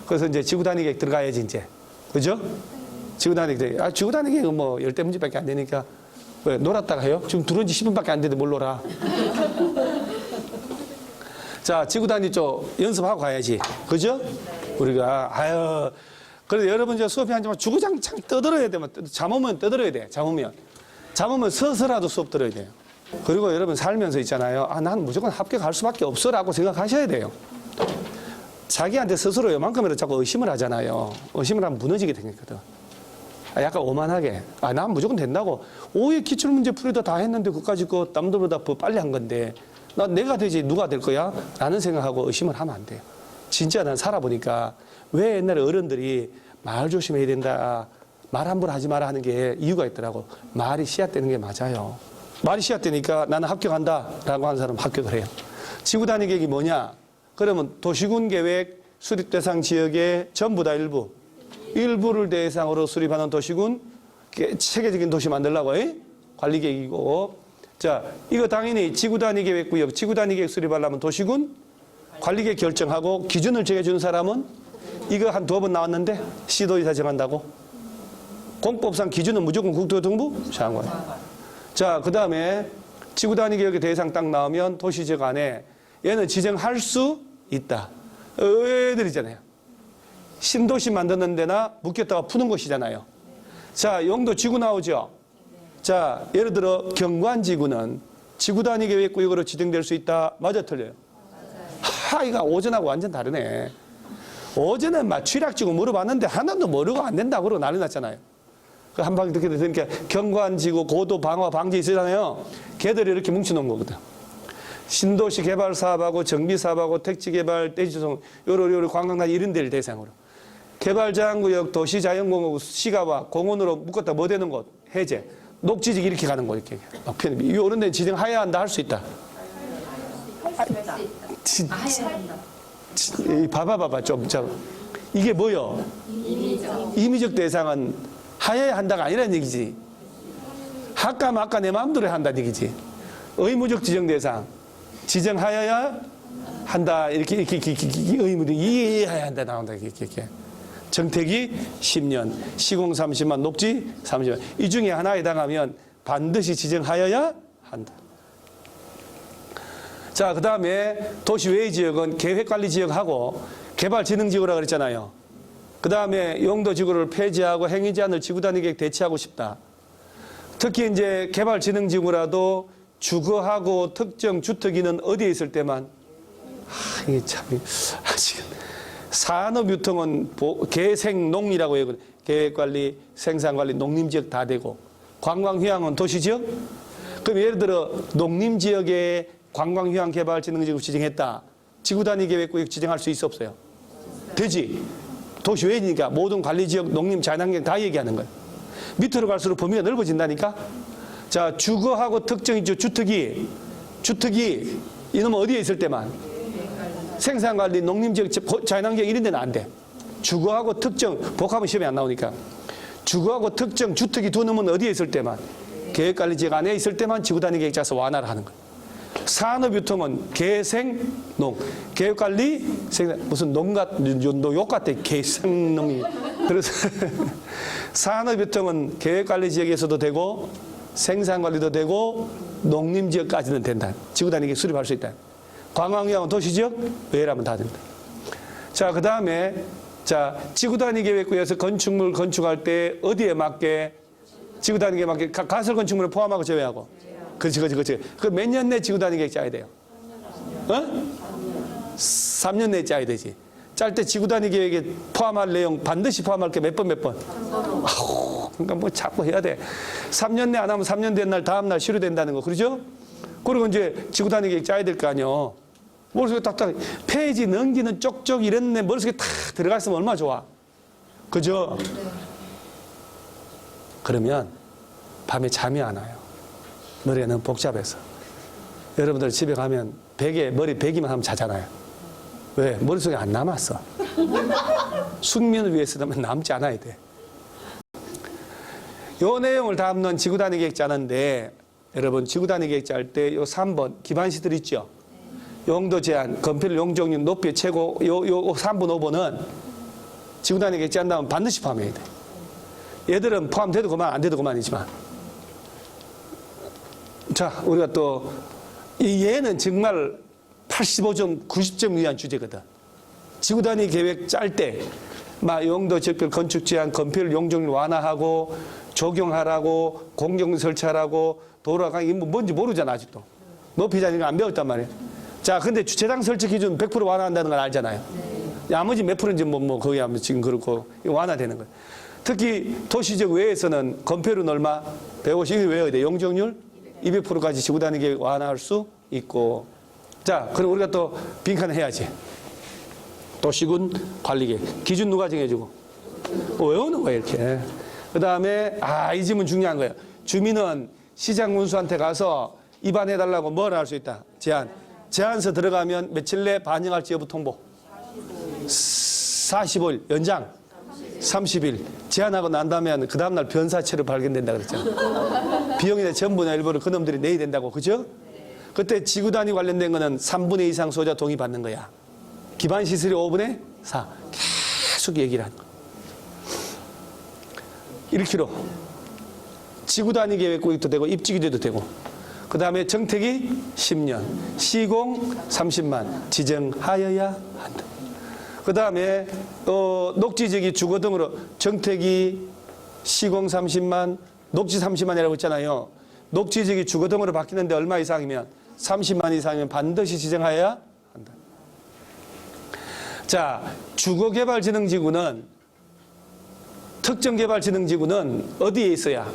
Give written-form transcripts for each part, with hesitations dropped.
그래서 이제 지구 단위 계획 들어가야지 이제. 그죠? 지구 단위 계획. 지구 단위 계획은 뭐 10대 문제밖에 안 되니까. 왜 놀았다가 해요? 지금 들어온 지 10분밖에 안 됐는데 뭘 놀아? 자, 지구 단위 쪽 연습하고 가야지. 그죠? 우리가 그래도 여러분 저 수업이 하지만 주구장창 떠들어야 되면 잠오면 떠들어야 돼. 잠오면 서서라도 수업 들어야 돼요. 그리고 여러분 살면서 있잖아요. 난 무조건 합격할 수밖에 없어라고 생각하셔야 돼요. 자기한테 스스로 요만큼이라도 자꾸 의심을 하잖아요. 의심을 하면 무너지게 되거든. 약간 오만하게. 난 무조건 된다고. 5회 기출문제 풀이도 다 했는데 그까짓 거 남들보다 더 빨리 한 건데 내가 되지 누가 될 거야? 라는 생각하고 의심을 하면 안 돼요. 진짜 난 살아보니까 왜 옛날에 어른들이 말 조심해야 된다. 말 함부로 하지 마라 하는 게 이유가 있더라고. 말이 씨앗되는 게 맞아요. 말이 씨앗되니까 나는 합격한다 라고 하는 사람은 합격을 해요. 지구 단위 계획이 뭐냐? 그러면 도시군 계획 수립 대상 지역의 전부 다 일부를 대상으로 수립하는 도시군 체계적인 도시 만들라고 관리 계획이고, 자, 이거 당연히 지구 단위 계획 구역, 지구 단위 계획 수립하려면 도시군 관리 계획 결정하고 기준을 정해주는 사람은 이거 한 2번 나왔는데 시도의사 정한다고. 공법상 기준은 무조건 국토교통부 장관. 자, 그 다음에 지구 단위 계획의 대상 딱 나오면 도시지역 안에 얘는 지정할 수 있다. 애들이잖아요. 신도시 만드는 데나 묶였다가 푸는 것이잖아요. 자, 용도 지구 나오죠. 자, 예를 들어 경관지구는 지구 단위 계획 구역으로 지정될 수 있다. 맞아, 틀려요? 이거 오전하고 완전 다르네. 어제는 막 취락지구 물어봤는데 하나도 모르고 안 된다고 그러고 난리 났잖아요. 그 한 방에 듣게 되니까 경관지구 고도 방화 방지 있잖아요. 걔들이 이렇게 뭉쳐놓은 거거든. 신도시 개발 사업하고 정비 사업하고 택지 개발, 대지조성, 요런 관광단 이런 데를 대상으로. 개발자양구역, 도시자연공원, 시가와 공원으로 묶었다 뭐 되는 곳, 해제. 녹지직 이렇게 가는 거, 이렇게. 요런 데는 지정해야 한다, 할 수 있다. 봐봐, 좀. 이게 뭐요? 임의적 대상은 하여야 한다가 아니라는 얘기지. 아까 내 마음대로 한다는 얘기지. 의무적 지정 대상. 지정하여야 한다. 이렇게 의무적, 이해해야 한다. 나온다. 이렇게. 정택이 10년, 시공 30만, 녹지 30만. 이 중에 하나에 해당하면 반드시 지정하여야 한다. 자, 그 다음에 도시 외의 지역은 계획관리지역하고 개발진흥지구라고 그랬잖아요. 그 다음에 용도지구를 폐지하고 행위 제한을 지구 단위 계획 대체하고 싶다. 특히 이제 개발진흥지구라도 주거하고 특정 주택이는 어디에 있을 때만, 이게 참, 아직 산업유통은 계생농이라고 해요. 계획관리, 생산관리, 농림지역 다 되고, 관광휴양은 도시지역? 그럼 예를 들어 농림지역에 관광휴양 개발진흥지구 지정했다. 지구 단위 계획구역 지정할 수 있어 없어요? 되지. 도시 외니까 모든 관리지역, 농림, 자연환경 다 얘기하는 거예요. 밑으로 갈수록 범위가 넓어진다니까. 자, 주거하고 특정 주택이 이놈은 어디에 있을 때만, 생산관리, 농림지역, 자연환경 이런 데는 안 돼. 주거하고 특정, 복합은 시험에 안 나오니까. 주거하고 특정 주택이 두 놈은 어디에 있을 때만, 계획관리지역 안에 있을 때만 지구 단위 계획 짜서 완화를 하는 거예요. 산업유통은 계생농, 계획관리, 무슨 욕 같아, 계생농이. 그래서 산업유통은 계획관리지역에서도 되고 생산관리도 되고 농림지역까지는 된다. 지구단위 계획 수립할 수 있다. 관광휴양은 도시지역, 외라면 다 된다. 자, 그 다음에 지구단위 계획구에서 건축물 건축할 때 어디에 맞게 지구단위 계획에 맞게 가설 건축물을 포함하고 제외하고. 그렇지. 그 몇 년 내 지구 단위 계획 짜야 돼요? 3년 내에 짜야 되지. 짤 때 지구 단위 계획에 포함할 내용 반드시 포함할 게 몇 번? 그러니까 뭐 자꾸 해야 돼. 3년 내 안 하면 3년 된 날 다음 날 실효된다는 거. 그러죠? 그리고 이제 지구 단위 계획 짜야 될 거 아니요. 머릿속에 딱딱 페이지 넘기는 쪽쪽 이런 데 머릿속에 탁 들어가 있으면 얼마나 좋아. 그죠? 그러면 밤에 잠이 안 와요. 머리가 너무 복잡해서. 여러분들 집에 가면 머리 베기만 하면 자잖아요. 왜? 머릿속에 안 남았어. 숙면을 위해서라면 남지 않아야 돼. 요 내용을 담는 지구 단위 계획 짜는데, 여러분 지구 단위 계획 짤 때 요 3번 기반시설 있죠? 용도 제한, 건폐율, 용적률, 높이 최고, 요 3번, 5번은 지구단위 계획 짠다면 반드시 포함해야 돼. 얘들은 포함돼도 그만 안 돼도 그만이지만. 자, 우리가 또 이 얘는 정말 85점, 90점 위한 주제거든. 지구단위 계획 짤 때 막 용도, 적별, 건축 제한, 건폐율, 용적률 완화하고 적용하라고 공경 설치하라고 도로가 이게 뭔지 모르잖아 아직도. 높이 자니까 안 배웠단 말이야. 자, 근데 주차장 설치 기준 100% 완화한다는 걸 알잖아요. 나머지 몇 프로인지 뭐 거기 하면 지금 그렇고 이거 완화되는 거예요. 특히 도시적 외에서는 건폐율은 얼마? 150 이거 외워야 돼. 용적률 200%까지 지구단위 계획 완화할 수 있고. 자, 그럼 우리가 또 빈칸 해야지. 도시군 관리계획 기준 누가 정해주고 외우는 거야 이렇게. 그 다음에 이 질문 중요한 거예요. 주민은 시장 군수한테 가서 입안해달라고 뭘 할 수 있다. 제안서 들어가면 며칠 내 반영할지 여부 통보. 45일 연장 30일 제안하고 난 다음에 그 다음날 변사체로 발견된다 그랬잖아. 비용이나 전부나 일부를 그놈들이 내야 된다고. 그죠? 그때 지구단위 관련된 거는 3분의 2 이상 소유자 동의 받는 거야. 기반시설이 5분의 4. 계속 얘기를 하는 거야. 1km. 지구단위 계획구역도 되고 입지규제도 되고. 그 다음에 정택이 10년. 시공 30만. 지정하여야 한다. 그 다음에 녹지지역이 주거 등으로 정택이 시공 30만, 녹지 30만이라고 했잖아요. 녹지지역이 주거 등으로 바뀌는데 얼마 이상이면 30만 이상이면 반드시 지정하여야 한다. 자, 주거개발진흥지구는 특정개발진흥지구는 어디에 있어야?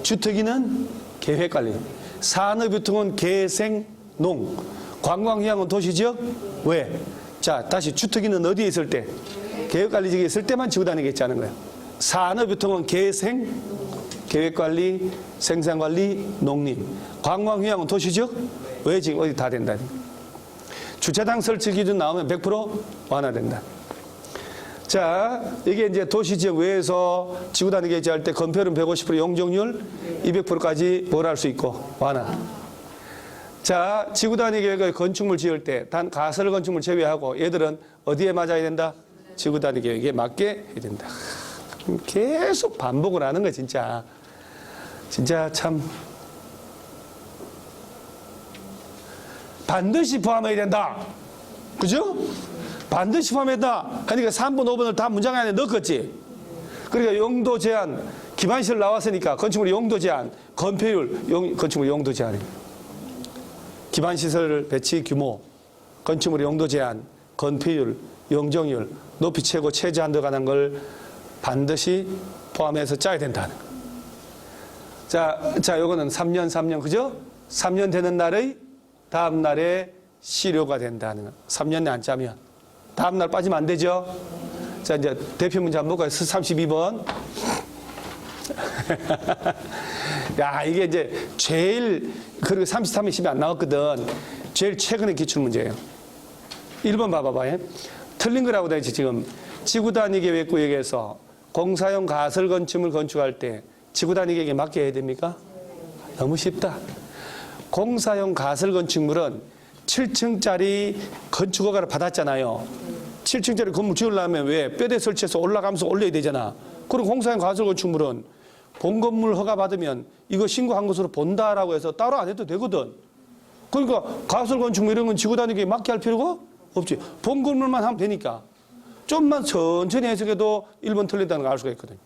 주택이는 계획관리, 산업유통은 계생농, 관광휴양은 도시지역 왜? 자, 다시 주택이는 어디에 있을 때? 계획관리지역에 있을 때만 지구단위계획 짜는 거예요. 산업유통은 계획관리, 생산관리, 농림, 관광휴양은 도시지역 왜 지금 어디 다 된다. 주차장 설치 기준 나오면 100% 완화된다. 자, 이게 이제 도시지역 외에서 지구단위 계획할 때 건폐율은 150%, 용적률 200%까지 뭘 할 수 있고 완화. 자, 지구단위 계획의 건축물 지을 때 단 가설 건축물 제외하고 얘들은 어디에 맞아야 된다? 지구단위 계획에 맞게 해야 된다. 계속 반복을 하는 거야 진짜. 진짜 참 반드시 포함해야 된다. 그죠? 반드시 포함했다. 그러니까 3번, 5번을 다 문장 안에 넣었겠지. 그러니까 용도 제한, 기반시설 나왔으니까 건축물 용도 제한, 건폐율, 건축물 용도 제한. 기반시설 배치 규모, 건축물 용도 제한, 건폐율, 용적률, 높이 최고 최저 한도 관한 걸 반드시 포함해서 짜야 된다는 거. 자, 요거는 3년, 그죠? 3년 되는 날의 다음 날에 실효가 된다는 거. 3년 내 안 짜면. 다음 날 빠지면 안 되죠? 자, 이제 대표 문제 한번 볼까요? 32번. 야, 이게 이제 제일, 그리고 33에 10이 안 나왔거든. 제일 최근의 기출문제예요. 1번 봐봐봐요. 틀린 거라고 되지, 지금. 지구단위 계획구역에서 공사용 가설 건축물 건축할 때 지구단위 계획에 맞게 해야 됩니까? 너무 쉽다. 공사용 가설 건축물은 7층짜리 건축허가를 받았잖아요. 7층짜리 건물 지으려면 왜? 뼈대 설치해서 올라가면서 올려야 되잖아. 그리고 공사용 가설 건축물은 본건물 허가 받으면 이거 신고한 것으로 본다라고 해서 따로 안 해도 되거든. 그러니까 가설 건축물 이런 건 지구단위 계획에 맞게 할 필요가 없지. 본건물만 하면 되니까. 좀만 천천히 해석해도 1번 틀린다는 걸 알 수가 있거든.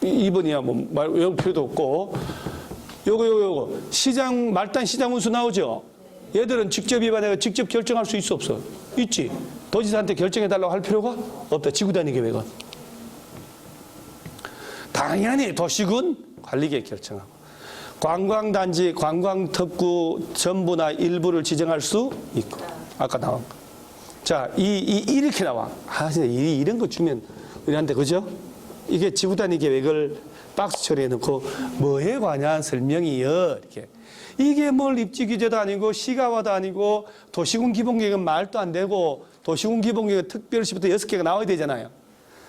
2번이야 뭐 외울 필요도 없고. 요거 시장 말단 시장 운수 나오죠. 얘들은 직접 위반해서 직접 결정할 수 있어 없어? 있지. 도지사한테 결정해달라고 할 필요가 없다. 지구단위 계획은. 당연히 도시군 관리계획 결정하고 관광단지, 관광특구 전부나 일부를 지정할 수 있고. 아까 나온 거. 자, 이렇게 나와. 진짜 이런 거 주면 우리한테 그죠? 이게 지구단위 계획을 박스 처리해 놓고 뭐에 관한 설명이요 이렇게. 이게 뭘 입지규제도 아니고 시가화도 아니고 도시군 기본계획은 말도 안 되고 도시군 기본계획은 특별시부터 6개가 나와야 되잖아요.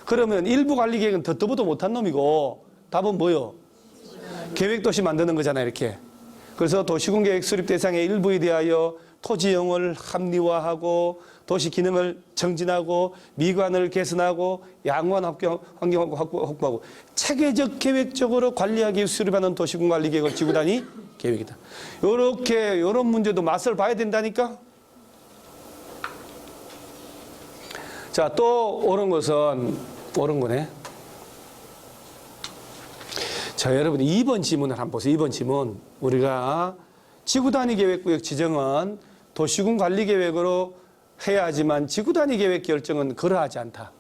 그러면 일부 관리계획은 듣도 못한 놈이고 답은 뭐요? 계획도시 만드는 거잖아요 이렇게. 그래서 도시군 계획 수립 대상의 일부에 대하여 토지용을 합리화하고 도시 기능을 정진하고 미관을 개선하고 양호한 환경 확보하고 체계적 계획적으로 관리하기 위해 수립하는 도시군 관리 계획을 지구단위 계획이다. 이런 문제도 맛을 봐야 된다니까. 자, 또 옳은 것은 옳은 거네. 자, 여러분 2번 지문을 한번 보세요. 2번 지문. 우리가 지구단위 계획구역 지정은 도시군 관리 계획으로 해야 하지만 지구단위 계획 결정은 그러하지 않다.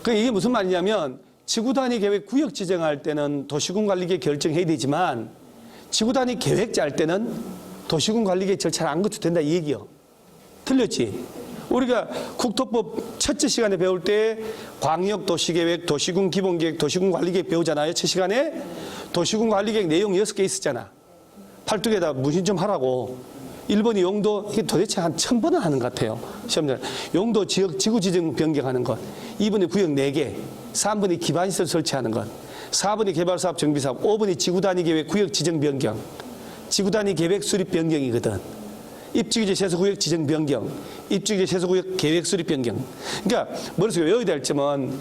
이게 무슨 말이냐면 지구단위 계획 구역 지정할 때는 도시군 관리 계획 결정해야 되지만 지구단위 계획 짤 때는 도시군 관리 계획 절차를 안 거쳐도 된다 이 얘기요. 틀렸지? 우리가 국토법 첫째 시간에 배울 때 광역 도시계획, 도시군 기본계획, 도시군 관리계획 배우잖아요. 첫 시간에 도시군 관리계획 내용 6개 있었잖아. 팔뚝에다 문신 좀 하라고. 1번이 용도, 이게 도대체 한 1000번은 하는 것 같아요. 시험장. 용도 지역 지구 지정 변경하는 것. 2번이 구역 4개. 3번이 기반시설 설치하는 것. 4번이 개발사업 정비사업. 5번이 지구단위 계획 구역 지정 변경. 지구단위 계획 수립 변경이거든. 입지규제 세수구역 지정 변경. 입지규제 세수구역 계획 수립 변경. 그러니까 머릿속에 외워야 될 점은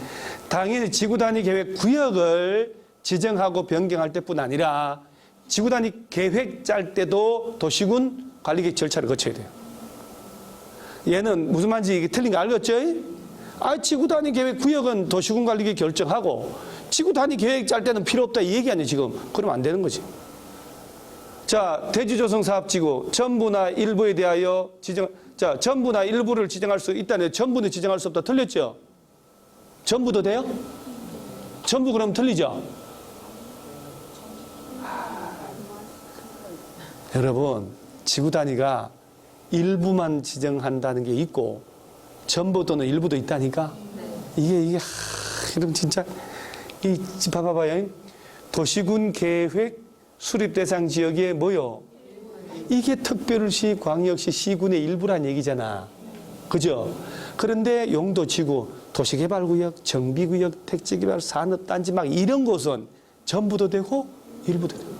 당연히 지구단위 계획 구역을 지정하고 변경할 때뿐 아니라 지구단위 계획 짤 때도 도시군 관리계획 절차를 거쳐야 돼요. 얘는 무슨 말인지 이게 틀린 거 알겠죠? 지구단위 계획 구역은 도시군 관리계획 결정하고 지구단위 계획 짤 때는 필요 없다 이 얘기 아니에요 지금. 그러면 안 되는 거지. 자, 대지조성사업지구 전부나 일부에 대하여 지정. 자, 전부나 일부를 지정할 수 있다네. 전부는 지정할 수 없다. 틀렸죠? 전부도 돼요? 전부 그럼 틀리죠? 여러분, 지구 단위가 일부만 지정한다는 게 있고 전부 또는 일부도 있다니까. 이게 여러분 진짜 봐봐요. 도시군 계획 수립 대상 지역에 뭐요? 이게 특별시, 광역시, 시군의 일부란 얘기잖아. 그죠? 그런데 용도, 지구, 도시개발구역, 정비구역, 택지개발, 산업단지 막 이런 곳은 전부도 되고 일부도 되고.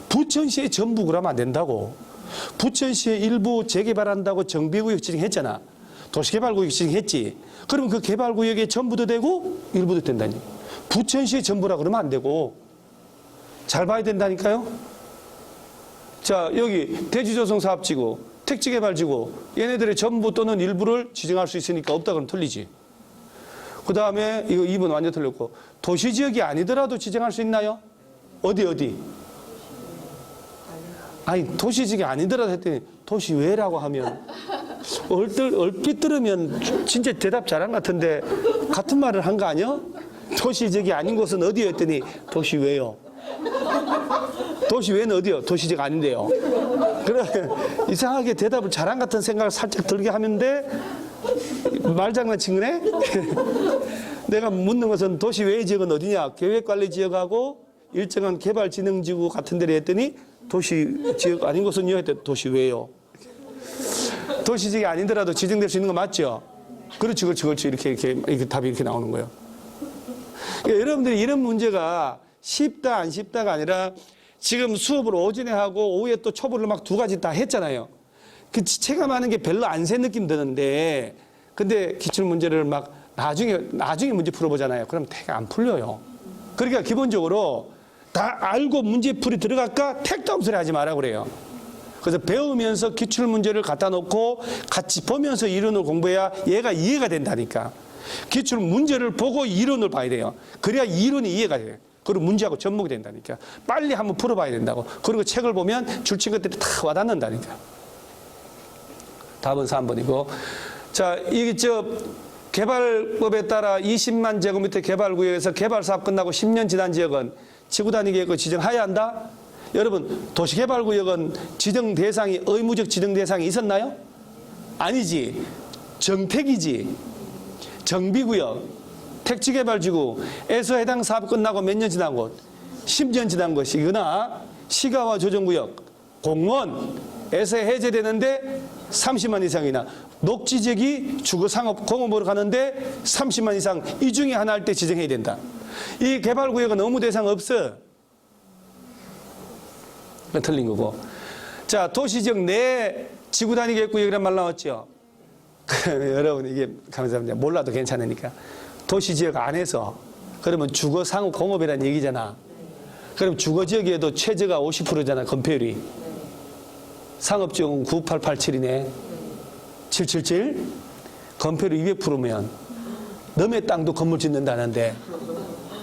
부천시에 전부 그러면 안 된다고. 부천시에 일부 재개발한다고 정비구역 지정했잖아. 도시개발구역 지정했지. 그럼 그 개발구역에 전부도 되고 일부도 된다니. 부천시에 전부라 그러면 안 되고. 잘 봐야 된다니까요. 자, 여기 대지조성사업지구, 택지개발지구 얘네들의 전부 또는 일부를 지정할 수 있으니까 없다 그러면 틀리지. 그 다음에 이거 2번 완전 틀렸고 도시지역이 아니더라도 지정할 수 있나요? 어디? 아니 도시지역이 아니더라도 했더니 도시외라고 하면 얼핏 들으면 진짜 대답 잘한 것 같은데 같은 말을 한 거 아니야? 도시지역이 아닌 곳은 어디요? 했더니 도시외요. 도시외는 어디요? 도시지역 아닌데요. 그래 이상하게 대답을 잘한 것 같은 생각을 살짝 들게 하는데 말장난친 거네? 내가 묻는 것은 도시외 지역은 어디냐? 계획관리지역하고 일정한 개발진흥지구 같은 데를 했더니 도시지역 아닌 곳은요? 했더니 도시외요. 도시지역이 아니더라도 지정될 수 있는 거 맞죠? 그렇지. 이렇게 답이 이렇게 나오는 거예요. 그러니까 여러분들이 이런 문제가 쉽다 안 쉽다가 아니라 지금 수업을 오전에 하고 오후에 또 초보를 막 2가지 다 했잖아요. 그 체감하는 게 별로 안 센 느낌 드는데 근데 기출문제를 막 나중에 문제 풀어보잖아요. 그럼 되게 안 풀려요. 그러니까 기본적으로 다 알고 문제풀이 들어갈까 택도 없는 소리 하지 마라 그래요. 그래서 배우면서 기출문제를 갖다 놓고 같이 보면서 이론을 공부해야 얘가 이해가 된다니까. 기출문제를 보고 이론을 봐야 돼요. 그래야 이론이 이해가 돼요. 그리고 문제하고 접목이 된다니까. 빨리 한번 풀어봐야 된다고. 그리고 책을 보면 줄친 것들이 다 와닿는다니까. 답은 3번이고. 자, 이게 개발법에 따라 20만 제곱미터 개발구역에서 개발사업 끝나고 10년 지난 지역은 지구단위 계획을 지정해야 한다? 여러분, 도시개발구역은 지정 대상이 의무적 지정 대상이 있었나요? 아니지. 정택이지. 정비구역. 택지개발지구에서 해당 사업 끝나고 몇 년 지난 곳? 10년 지난 것이거나 시가와 조정구역, 공원에서 해제되는데 30만 이상이나 녹지지역이 주거상업 공업으로 가는데 30만 이상 이 중에 하나 할 때 지정해야 된다. 이 개발구역은 의무 대상 없어. 틀린 거고. 자, 자, 도시지역 내 지구 단위 계획구역이란 말 나왔죠. 여러분 이게 감사합니다. 몰라도 괜찮으니까. 도시지역 안에서 그러면 주거 상업 공업이라는 얘기잖아. 그럼 주거 지역에도 최저가 50%잖아. 건폐율이. 상업지역은 9887이네. 777. 건폐율 200%면 너의 땅도 건물 짓는다는데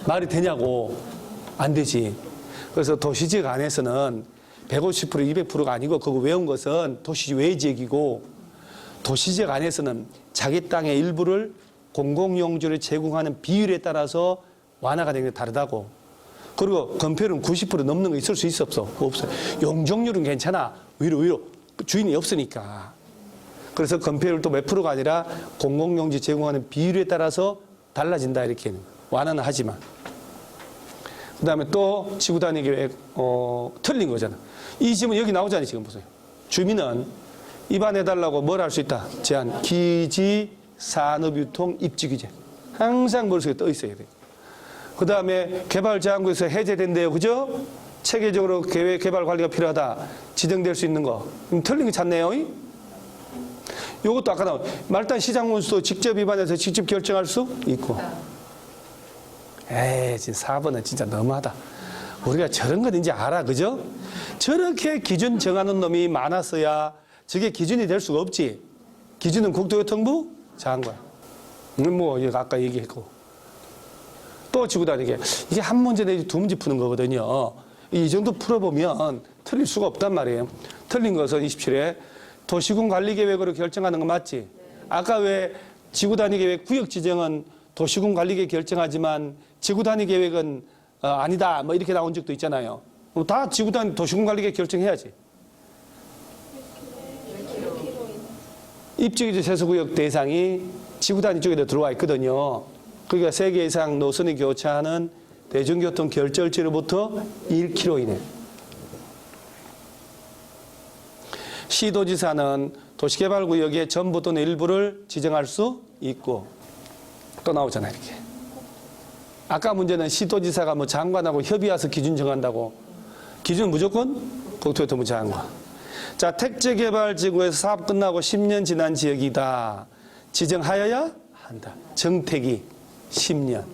말이 되냐고. 안 되지. 그래서 도시지역 안에서는 150%, 200%가 아니고 그거 외운 것은 도시 외 지역이고 도시지역 안에서는 자기 땅의 일부를 공공용지를 제공하는 비율에 따라서 완화가 되는 게 다르다고. 그리고 건폐율은 90% 넘는 거 있을 수 있어 없어? 없어요. 용적률은 괜찮아. 위로 주인이 없으니까. 그래서 건폐율도 몇 프로가 아니라 공공용지 제공하는 비율에 따라서 달라진다 이렇게 완화는 하지만. 그 다음에 또 지구 단위 계획 틀린 거잖아. 이 질문 여기 나오잖아요. 지금 보세요. 주민은 입안해달라고 뭘 할 수 있다? 제한, 기지, 산업유통, 입지규제. 항상 머릿속에 떠 있어야 돼요. 그 다음에 개발제한구에서 해제된대요. 그죠? 체계적으로 계획 개발 관리가 필요하다. 지정될 수 있는 거. 틀린 거 찾네요. 요것도 아까 나온 말단 시장 원수도 직접 입안해서 직접 결정할 수 있고. 에이, 진짜 4번은 진짜 너무하다. 우리가 저런 건 이제 알아. 그죠? 저렇게 기준 정하는 놈이 많았어야 저게 기준이 될 수가 없지. 기준은 국토교통부 장관. 뭐 아까 얘기했고. 또 지구 단위 계획. 이게 한 문제 내지 두 문제 푸는 거거든요. 이 정도 풀어보면 틀릴 수가 없단 말이에요. 틀린 것은 27회 도시군 관리 계획으로 결정하는 거 맞지? 아까 왜 지구 단위 계획 구역 지정은 도시군 관리 계획 결정하지만 지구 단위 계획은 아니다. 뭐 이렇게 나온 적도 있잖아요. 다 지구 단위 도시군 관리 계획 결정해야지. 입지규제 세수구역 대상이 지구 단위 쪽에 들어와 있거든요. 그러니까 3개 이상 노선이 교차하는 대중교통 결절지로부터 1km 이내. 시도지사는 도시개발구역의 전부 또는 일부를 지정할 수 있고. 또 나오잖아요, 이렇게. 아까 문제는 시도지사가 뭐 장관하고 협의해서 기준 정한다고. 기준은 무조건 국토교통부 장관. 자, 택지개발지구에서 사업 끝나고 10년 지난 지역이다. 지정하여야 한다. 정택이 10년.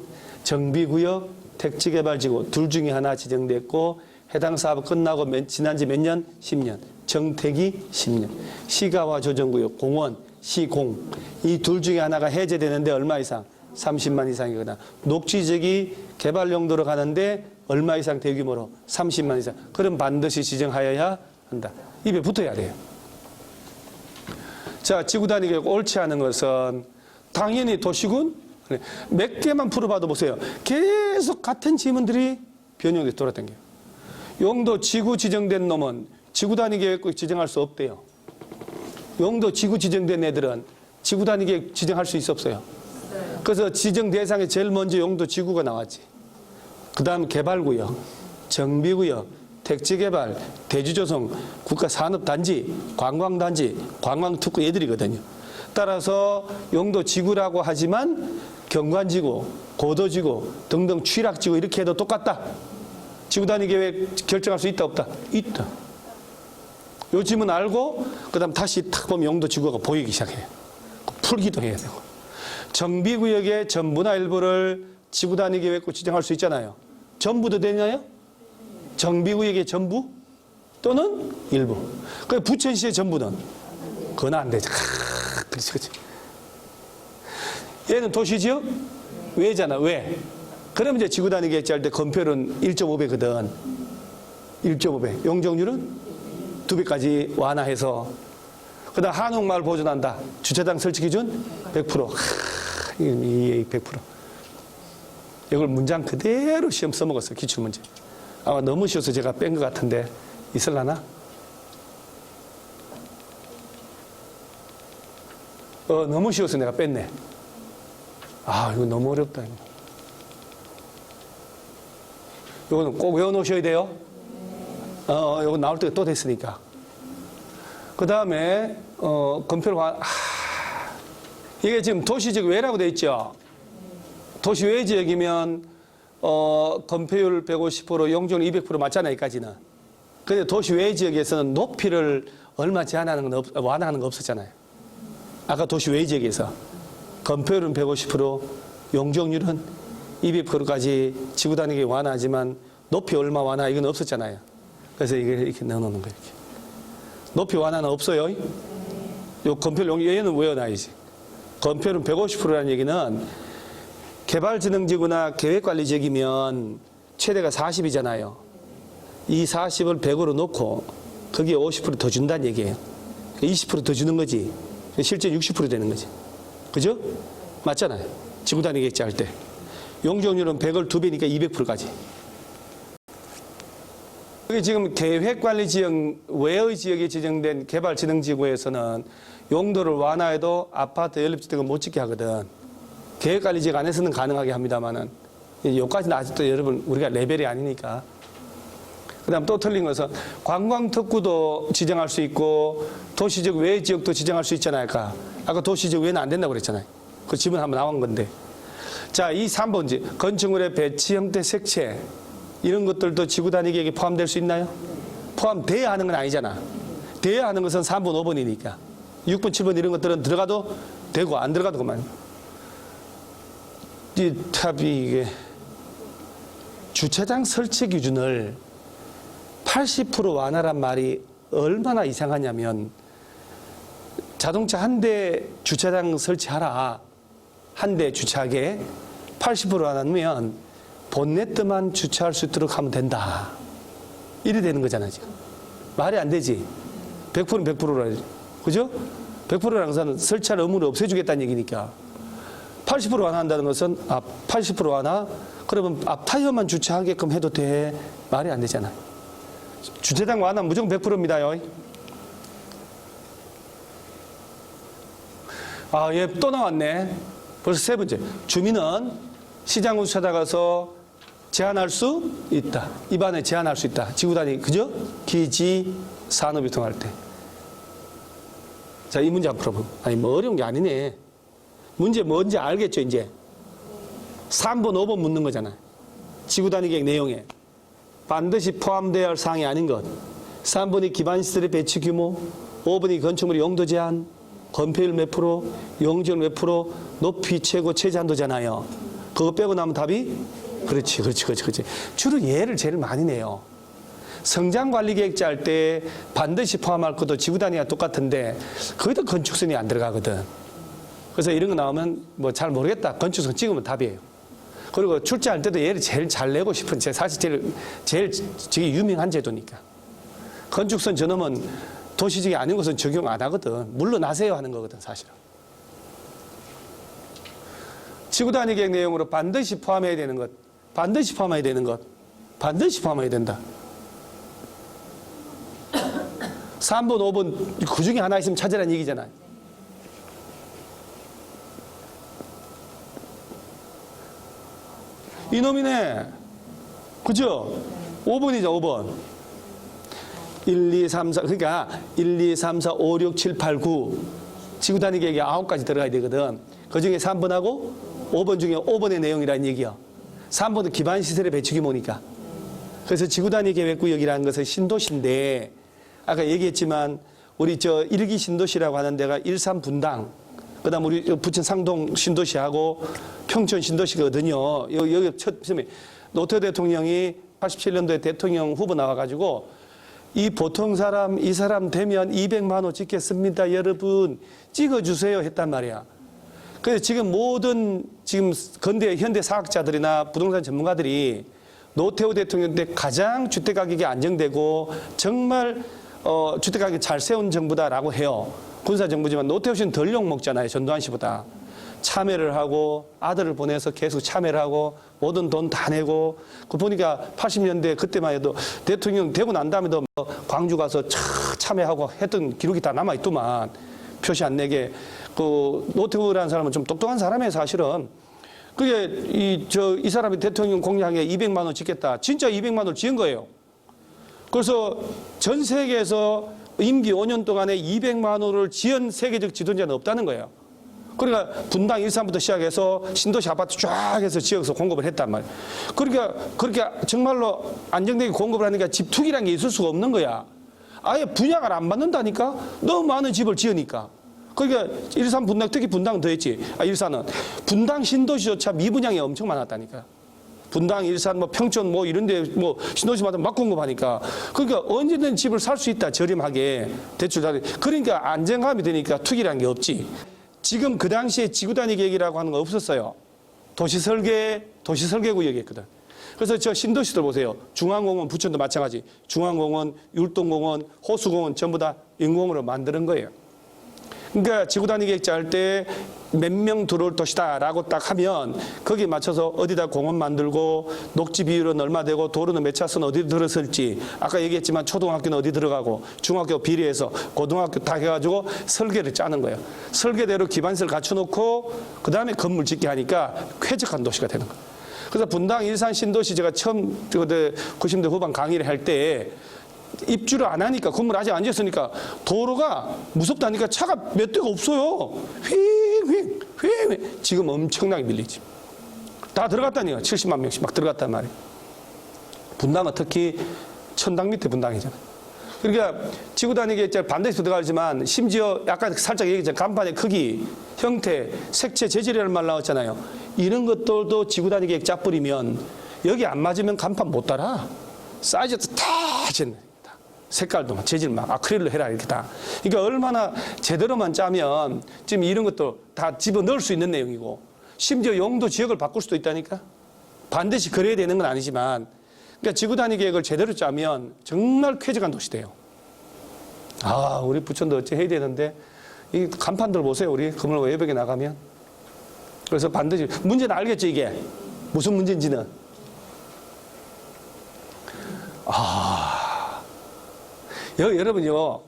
정비구역, 택지개발지구 둘 중에 하나 지정됐고 해당 사업 끝나고 지난 지 몇 년? 10년. 정택이 10년. 시가와 조정구역, 공원, 시공 이 둘 중에 하나가 해제되는데 얼마 이상? 30만 이상이거나 녹지지역이 개발 용도로 가는데 얼마 이상 대규모로 30만 이상. 그럼 반드시 지정하여야 한다. 입에 붙어야 돼요. 자, 지구 단위 계획 옳지 않은 것은 당연히 도시군 몇 개만 풀어봐도 보세요. 계속 같은 지문들이 변형돼서 돌아다녀요. 용도 지구 지정된 놈은 지구 단위 계획 지정할 수 없대요. 용도 지구 지정된 애들은 지구 단위 계획 지정할 수 있어 없어요? 그래서 지정 대상에 제일 먼저 용도 지구가 나왔지. 그 다음 개발구역, 정비구역, 택지개발, 대주조성, 국가산업단지, 관광단지, 관광특구 애들이거든요. 따라서 용도 지구라고 하지만 경관지구, 고도지구 등등 취락지구 이렇게 해도 똑같다. 지구 단위 계획 결정할 수 있다 없다? 있다. 요즘은 알고 그 다음 다시 탁 보면 용도 지구가 보이기 시작해요. 풀기도 해야 되고. 정비구역의 전부나 일부를 지구 단위 계획으로 지정할 수 있잖아요. 전부도 되나요? 정비구역의 전부 또는 일부. 그 부천시의 전부는 그건 안 되죠. 그렇지, 그렇지. 얘는 도시지역 외잖아. 왜? 그러면 이제 지구 단위 계획 할 때 건폐율은 1.5배거든. 1.5배. 용적률은 2배까지 완화해서. 그다음 한옥마을 보존한다. 주차장 설치 기준 100%. 이 100%. 이걸 문장 그대로 시험 써먹었어요. 기출문제. 아마 너무 쉬워서 제가 뺀 것 같은데 있을라나? 너무 쉬워서 내가 뺐네. 아, 이거 너무 어렵다. 이거는 꼭 외워놓으셔야 돼요. 이거 나올 때가 또 됐으니까. 그 다음에, 건폐로 이게 지금 도시지역 외라고 돼 있죠? 도시 외 지역이면, 건폐율 150%, 용적률 200% 맞잖아요, 여기까지는. 근데 도시 외 지역에서는 높이를 얼마 제한하는 건 완화하는 거 없었잖아요. 아까 도시 외 지역에서 건폐율은 150%, 용적률은 200%까지 지구 단위계 완화하지만 높이 얼마 완화 이건 없었잖아요. 그래서 이렇게 넣어놓는 거예요. 이렇게. 높이 완화는 없어요. 요 건폐율 얘는 외워놔야지. 건폐율은 150%라는 얘기는 개발진흥지구나 계획관리지역이면 최대가 40이잖아요. 이 40을 100으로 놓고 거기에 50% 더 준다는 얘기예요. 20% 더 주는 거지. 실제 60% 되는 거지. 그죠? 맞잖아요. 지구단위 계획제 할 때. 용적률은 100을 2배니까 200%까지. 여기 지금 계획관리지역 외의 지역에 지정된 개발진흥지구에서는 용도를 완화해도 아파트 연립주택은 못 짓게 하거든. 계획관리지역 안에서는 가능하게 합니다만은 여기까지는 아직도 여러분 우리가 레벨이 아니니까. 그 다음 또 틀린 것은 관광특구도 지정할 수 있고 도시적 외 지역도 지정할 수 있잖아요. 아까 도시적 외는 안 된다고 그랬잖아요. 그 지문 한번 나온 건데. 자, 이 3번지 건축물의 배치 형태 색채 이런 것들도 지구 단위 계획에 포함될 수 있나요? 포함돼야 하는 건 아니잖아. 돼야 하는 것은 3번, 5번이니까. 6번, 7번 이런 것들은 들어가도 되고 안 들어가도 그만. 이 탑이 이게 주차장 설치 기준을 80% 완화란 말이 얼마나 이상하냐면 자동차 한 대 주차장 설치하라. 한 대 주차하게 80% 완화면 본네트만 주차할 수 있도록 하면 된다. 이래 되는 거잖아, 지금. 말이 안 되지. 100%는 100%라. 그죠? 100%라는 것은 설치할 의무를 없애주겠다는 얘기니까. 80% 완화한다는 것은, 80% 완화? 그러면 앞 타이어만 주차하게끔 해도 돼. 말이 안 되잖아. 주차장 완화 무조건 100%입니다요. 얘 또 나왔네. 벌써 세 번째. 주민은 시장으로 찾아가서 제한할 수 있다. 입안에 제한할 수 있다. 지구단위, 그죠? 기지, 산업유통할 때. 자, 이 문제 한번 풀어보면. 아니, 뭐 어려운 게 아니네. 문제 뭔지 알겠죠, 이제? 3번, 5번 묻는 거잖아요. 지구단위 계획 내용에. 반드시 포함되어야 할 사항이 아닌 것. 3번이 기반시설의 배치 규모, 5번이 건축물의 용도 제한, 건폐율 몇 프로, 용적률 몇 프로, 높이 최고 최저한도잖아요. 그거 빼고 나면 답이? 그렇지. 주로 얘를 제일 많이 내요. 성장관리계획 짤 때 반드시 포함할 것도 지구단위가 똑같은데 거기도 건축선이 안 들어가거든. 그래서 이런 거 나오면 뭐 잘 모르겠다. 건축선 찍으면 답이에요. 그리고 출제할 때도 얘를 제일 잘 내고 싶은 제 사실 제일 되게 유명한 제도니까. 건축선 저놈은 도시적이 아닌 것은 적용 안 하거든. 물러나세요 하는 거거든, 사실은. 지구단위 계획 내용으로 반드시 포함해야 되는 것, 반드시 포함해야 되는 것, 반드시 포함해야 된다. 3번, 5번 그 중에 하나 있으면 찾으라는 얘기잖아요. 이놈이네. 그죠? 5번이죠, 5번. 1, 2, 3, 4, 그러니까 1, 2, 3, 4, 5, 6, 7, 8, 9 지구단위 계획에 9가지 들어가야 되거든. 그 중에 3번하고 5번 중에 5번의 내용이라는 얘기야. 3번은 기반시설의 배치 규모니까. 그래서 지구단위 계획구역이라는 것은 신도시인데 아까 얘기했지만 우리 저 1기 신도시라고 하는 데가 일산분당, 그 다음 우리 부천 상동 신도시하고 평촌 신도시거든요. 여기 처음에 노태우 대통령이 87년도에 대통령 후보 나와가지고 이 보통 사람, 이 사람 되면 200만 원 찍겠습니다. 여러분 찍어주세요 했단 말이야. 그래서 지금 모든 지금 현대 사학자들이나 부동산 전문가들이 노태우 대통령 때 가장 주택가격이 안정되고 정말 주택가격 잘 세운 정부다라고 해요. 군사정부지만 노태우 씨는 덜 욕먹잖아요. 전두환 씨보다. 참여를 하고 아들을 보내서 계속 참여를 하고 모든 돈 다 내고 그 보니까 80년대 그때만 해도 대통령 되고 난 다음에도 뭐 광주 가서 참여하고 했던 기록이 다 남아있더만 표시 안 내게. 그 노태우라는 사람은 좀 똑똑한 사람이에요, 사실은. 그게 이 사람이 대통령 공약에 200만 원 짓겠다. 진짜 200만 원을 지은 거예요. 그래서 전 세계에서 임기 5년 동안에 200만 원을 지은 세계적 지도자는 없다는 거예요. 그러니까 분당 일산부터 시작해서 신도시 아파트 쫙 해서 지역에서 공급을 했단 말이에요. 그러니까 그렇게 정말로 안정되게 공급을 하니까 집 투기라는 게 있을 수가 없는 거야. 아예 분양을 안 받는다니까? 너무 많은 집을 지으니까. 그러니까 일산 분당, 특히 분당은 더 했지. 일산은. 분당 신도시조차 미분양이 엄청 많았다니까. 분당, 일산, 뭐 평촌 뭐 이런 데 뭐 신도시마다 막 공급하니까. 그러니까 언제든 집을 살 수 있다. 저렴하게. 대출 잘. 그러니까 안정감이 되니까 투기라는 게 없지. 지금 그 당시에 지구단위 계획이라고 하는 거 없었어요. 도시설계구역이었거든. 그래서 저 신도시들 보세요. 중앙공원, 부천도 마찬가지. 중앙공원, 율동공원, 호수공원 전부 다 인공으로 만드는 거예요. 그러니까 지구단위 계획 짤 때 몇 명 들어올 도시다라고 딱 하면 거기에 맞춰서 어디다 공원 만들고 녹지 비율은 얼마 되고 도로는 몇 차선 어디 들어설지 아까 얘기했지만 초등학교는 어디 들어가고 중학교 비례해서 고등학교 다 해가지고 설계를 짜는 거예요. 설계대로 기반시설 갖춰놓고 그 다음에 건물 짓게 하니까 쾌적한 도시가 되는 거예요. 그래서 분당 일산 신도시 제가 처음 90대 후반 강의를 할 때 입주를 안 하니까 건물 아직 안 지었으니까 도로가 무섭다니까 차가 몇 대가 없어요. 휙휙 휙 지금 엄청나게 밀리지. 다 들어갔다니까 70만 명씩 막 들어갔단 말이에요. 분당은 특히 천당 밑에 분당이잖아요. 그러니까 지구단위 계획 반대에서 들어가지만 심지어 약간 살짝 얘기했잖아요. 간판의 크기, 형태, 색채, 재질이라는 말 나왔잖아요. 이런 것들도 지구단위 계획 짜뿌리면 여기 안 맞으면 간판 못 달아. 사이즈도 다 쟀네. 색깔도 재질 막 아크릴로 해라 이렇게 다. 그러니까 얼마나 제대로만 짜면 지금 이런 것도 다 집어넣을 수 있는 내용이고 심지어 용도 지역을 바꿀 수도 있다니까. 반드시 그래야 되는 건 아니지만 그러니까 지구단위 계획을 제대로 짜면 정말 쾌적한 도시 돼요. 아, 우리 부천도 어째 해야 되는데 이 간판들 보세요. 우리 건물 외벽에 나가면. 그래서 반드시 문제는 알겠죠 이게 무슨 문제인지는. 여러분요,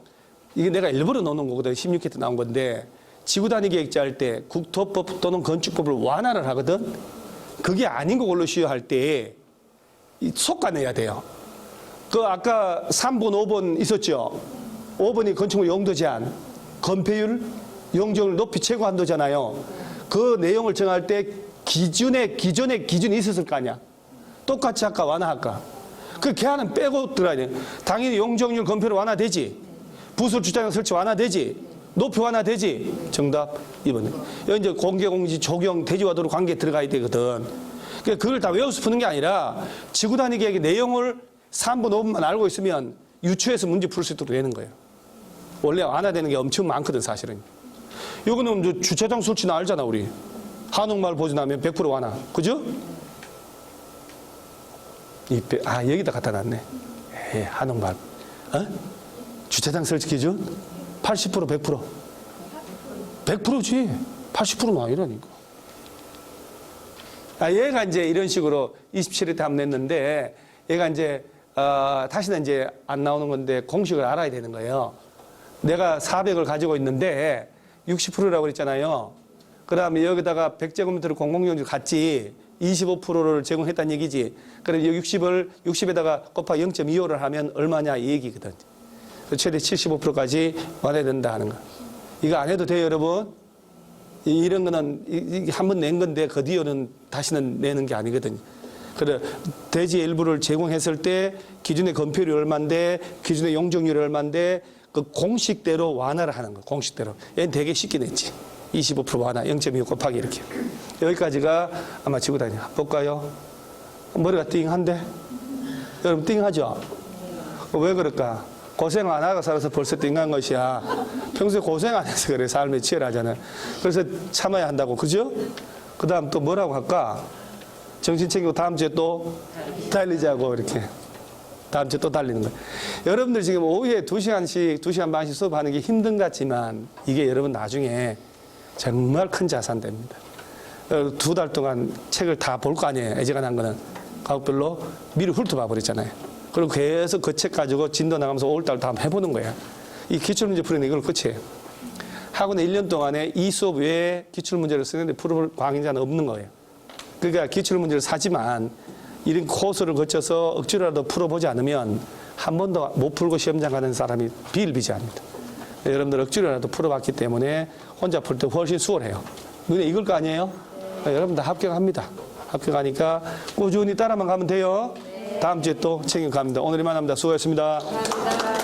이게 내가 일부러 넣어놓은 거거든. 16회 때 나온 건데, 지구단위 계획 짤 때 국토법 또는 건축법을 완화를 하거든? 그게 아닌 걸로 시효할 때, 속가내야 돼요. 그 아까 3번, 5번 있었죠? 5번이 건축물 용도 제한, 건폐율, 용적률 높이 최고 한도잖아요. 그 내용을 정할 때 기존에 기준이 있었을 거 아니야? 똑같이 할까, 완화할까? 그 개안은 빼고 들어야 돼. 당연히 용적률 건폐율 완화되지. 부설 주차장 설치 완화되지. 높이 완화되지. 정답 2번. 여기 이제 공개공지 조경 대지와도로 관계 들어가야 되거든. 그러니까 그걸 다 외워서 푸는 게 아니라 지구단위 계획의 내용을 3번, 5번만 알고 있으면 유추해서 문제 풀 수 있도록 되는 거예요. 원래 완화되는 게 엄청 많거든 사실은. 요거는 주차장 설치는 알잖아 우리. 한옥마을 보존하면 100% 완화. 그죠? 여기다 갖다 놨네. 한옥마을. 주차장 설치 기준? 80% 100%. 100%지. 80%는 아니라니까. 얘가 이제 이런 식으로 27회 때 한번 냈는데, 얘가 이제, 다시는 이제 안 나오는 건데, 공식을 알아야 되는 거예요. 내가 400을 가지고 있는데, 60%라고 그랬잖아요. 그 다음에 여기다가 100제곱미터를 공공용지를 갖지, 25%를 제공했다는 얘기지. 그래서 60에다가 곱하기 0.25를 하면 얼마냐 이 얘기거든. 최대 75%까지 완화해야 된다 하는 거. 이거 안 해도 돼요, 여러분? 이런 거는 한 번 낸 건데 그 뒤로는 다시는 내는 게 아니거든요. 그래 대지 일부를 제공했을 때 기준의 건폐율이 얼마인데 기준의 용적률이 얼마인데 그 공식대로 완화를 하는 거. 공식대로. 얘는 되게 쉽게 냈지. 25% 완화, 0.25 곱하기 이렇게. 여기까지가 아마 지구단위. 볼까요? 머리가 띵한데? 여러분 띵하죠? 왜 그럴까? 고생 안 하고 살아서 벌써 띵한 것이야. 평소에 고생 안 해서 그래. 삶에 치열하잖아요. 그래서 참아야 한다고. 그죠? 그 다음 또 뭐라고 할까? 정신 챙기고 다음 주에 또 달리자고 이렇게. 다음 주에 또 달리는 거예요. 여러분들 지금 오후에 2시간씩, 2시간 반씩 수업하는 게 힘든 것 같지만 이게 여러분 나중에 정말 큰 자산 됩니다. 2달 동안 책을 다 볼 거 아니에요. 애지간한 거는. 과목별로 미리 훑어봐 버렸잖아요. 그리고 계속 그 책 가지고 진도 나가면서 5월달 다 한번 해보는 거야. 이 기출문제 풀이는 이걸 끝이에요. 학원에 1년 동안에 이 수업 외에 기출문제를 쓰는데 풀어볼 강의자는 없는 거예요. 그러니까 기출문제를 사지만 이런 코스를 거쳐서 억지로라도 풀어보지 않으면 한 번도 못 풀고 시험장 가는 사람이 비일비재합니다. 여러분들 억지로라도 풀어봤기 때문에 혼자 풀 때 훨씬 수월해요. 눈에 익을 거 아니에요? 여러분들 합격합니다. 합격하니까 꾸준히 따라만 가면 돼요. 다음 주에 또 챙겨갑니다. 오늘 이만합니다. 수고하셨습니다. 감사합니다.